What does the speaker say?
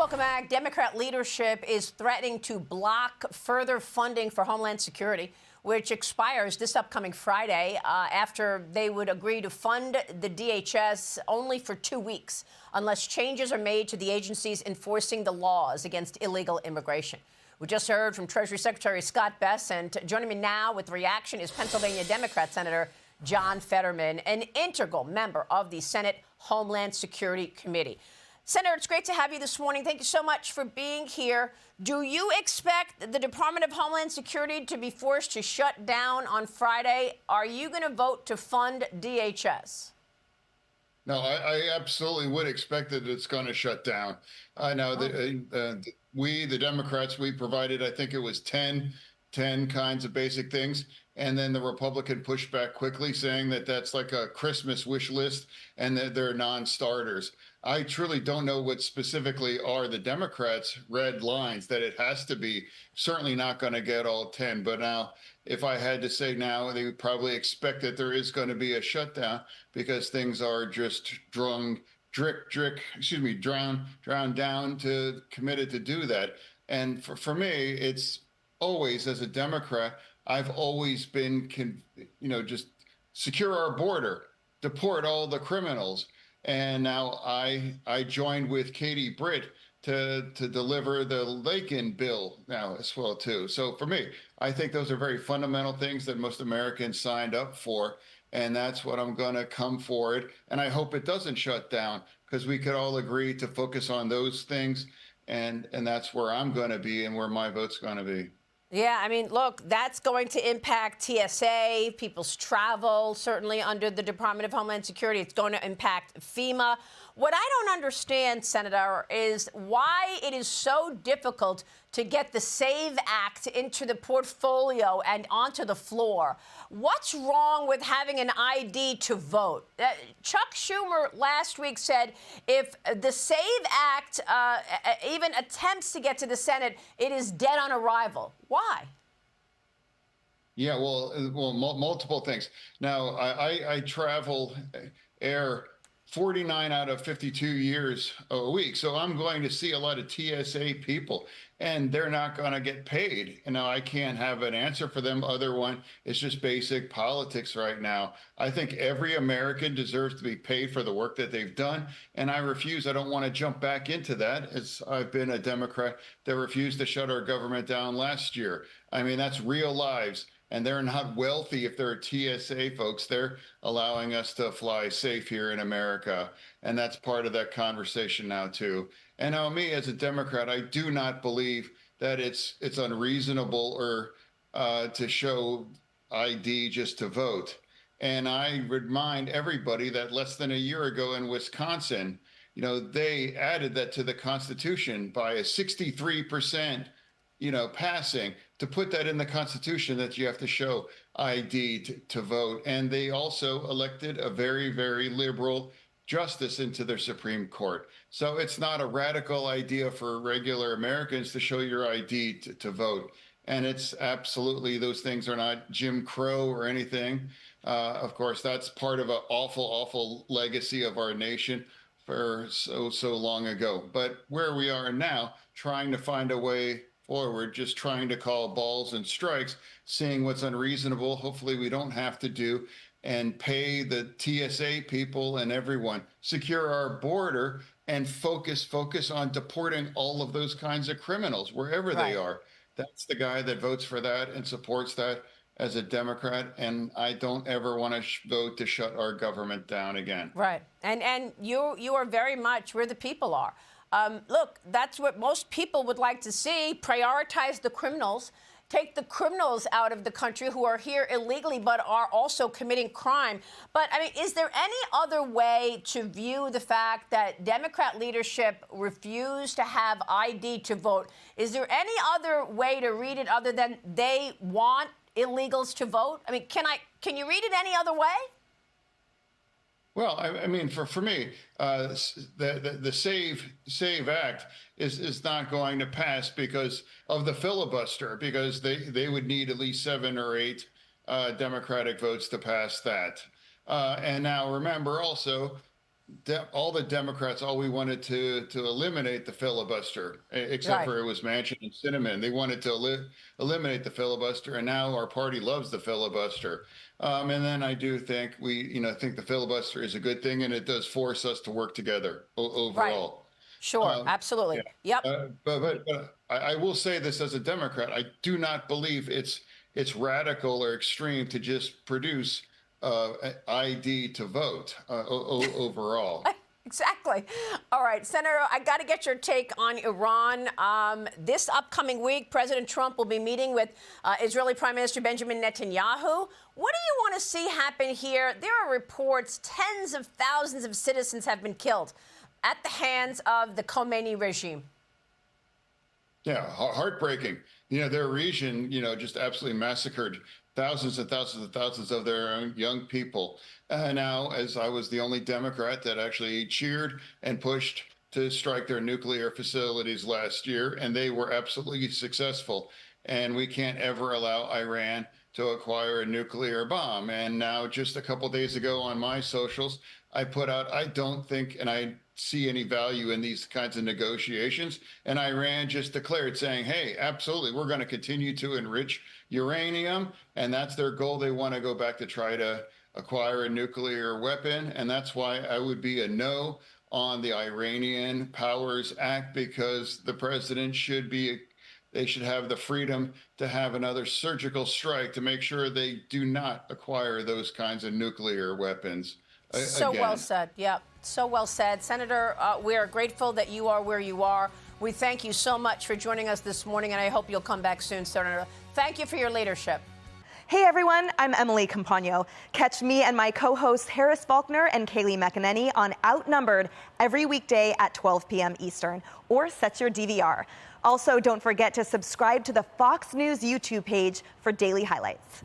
Welcome back. Democrat leadership is threatening to block further funding for Homeland Security, which expires this upcoming Friday after they would agree to fund the DHS only for 2 weeks unless changes are made to the agencies enforcing the laws against illegal immigration. We just heard from Treasury Secretary Scott Bessent. Joining me now with reaction is Pennsylvania Democrat Senator John Fetterman, an integral member of the Senate Homeland Security Committee. Senator, it's great to have you this morning. Thank you so much for being here. Do you expect the Department of Homeland Security to be forced to shut down on Friday? Are you going to vote to fund DHS? No, I absolutely would expect that it's going to shut down. I know that the Democrats, we provided, I think it was 10 kinds of basic things. And then the Republican pushed back quickly, saying that that's like a Christmas wish list and that they're non-starters. I truly don't know what specifically are the Democrats' red lines, that it has to be. Certainly not going to get all 10. But now, if I had to say now, they would probably expect that there is going to be a shutdown because things are just drowned down to committed to do that. And for me, it's always, as a Democrat, I've always been, just secure our border, deport all the criminals. And now I joined with Katie Britt to deliver the Lakin bill now as well, too. So for me, I think those are very fundamental things that most Americans signed up for. And that's what I'm going to come forward. And I hope it doesn't shut down, because we could all agree to focus on those things. And that's where I'm going to be and where my vote's going to be. Yeah, I mean, look, that's going to impact TSA, people's travel, certainly under the Department of Homeland Security. It's going to impact FEMA. What I don't understand, Senator, is why it is so difficult to get the SAVE Act into the portfolio and onto the floor. What's wrong with having an ID to vote? Chuck Schumer last week said if the SAVE Act even attempts to get to the Senate, it is dead on arrival. Why? Yeah, well, multiple things. Now, I travel air 49 out of 52 years a week. So I'm going to see a lot of TSA people, and they're not going to get paid. And now I can't have an answer for them. Other one, it's just basic politics right now. I think every American deserves to be paid for the work that they've done. And I refuse. I don't want to jump back into that, as I've been a Democrat that refused to shut our government down last year. I mean, that's real lives. And they're not wealthy if they're TSA folks. They're allowing us to fly safe here in America. And that's part of that conversation now, too. And now, me as a Democrat, I do not believe that it's unreasonable or to show ID just to vote. And I remind everybody that less than a year ago in Wisconsin, they added that to the Constitution by a 63% passing, to put that in the Constitution that you have to show ID to vote. And they also elected a very, very liberal justice into their Supreme Court. So it's not a radical idea for regular Americans to show your ID to vote. And it's absolutely, those things are not Jim Crow or anything. Of course, that's part of an awful, awful legacy of our nation for so long ago. But where we are now, trying to find a way forward, just trying to call balls and strikes, seeing what's unreasonable, hopefully we don't have to do, and pay the TSA people and everyone, secure our border, and focus on deporting all of those kinds of criminals, wherever they are. That's the guy that votes for that and supports that as a Democrat, and I don't ever want to vote to shut our government down again. Right, and you are very much where the people are. Look, that's what most people would like to see. Prioritize the criminals. Take the criminals out of the country who are here illegally but are also committing crime. But, I mean, is there any other way to view the fact that Democrat leadership refused to have ID to vote? Is there any other way to read it other than they want illegals to vote? I mean, can you read it any other way? Well, I mean, for me, the SAVE Act is not going to pass because of the filibuster, because they would need at least 7 or 8 Democratic votes to pass that. And now remember also, all the Democrats, all we wanted to eliminate the filibuster, except Right. for it was Manchin and Sinema. They wanted to eliminate the filibuster, and now our party loves the filibuster. And then I do think think the filibuster is a good thing, and it does force us to work together Right. overall. Sure. Um, yeah. Absolutely. Yep. But I will say this as a Democrat, I do not believe it's radical or extreme to just produce ID to vote overall. Exactly. All right, Senator, I got to get your take on Iran. This upcoming week, President Trump will be meeting with Israeli Prime Minister Benjamin Netanyahu. What do you want to see happen here? There are reports tens of thousands of citizens have been killed at the hands of the Khomeini regime. Yeah, heartbreaking. Their region, just absolutely massacred thousands and thousands and thousands of their own young people. Now, as I was the only Democrat that actually cheered and pushed to strike their nuclear facilities last year, and they were absolutely successful. And we can't ever allow Iran to acquire a nuclear bomb. And now, just a couple days ago on my socials, I put out, I don't think, and I see any value in these kinds of negotiations. And Iran just declared saying, hey, absolutely, we're going to continue to enrich uranium. And that's their goal. They want to go back to try to acquire a nuclear weapon. And that's why I would be a no on the Iranian Powers Act, because the president they should have the freedom to have another surgical strike to make sure they do not acquire those kinds of nuclear weapons. So again. well said. Yep. So well said. Senator, we are grateful that you are where you are. We thank you so much for joining us this morning, and I hope you'll come back soon, Senator. Thank you for your leadership. Hey everyone, I'm Emily Campagno. Catch me and my co-hosts Harris Faulkner and Kaylee McEnany on Outnumbered every weekday at 12 p.m. Eastern, or set your DVR. Also, don't forget to subscribe to the Fox News YouTube page for daily highlights.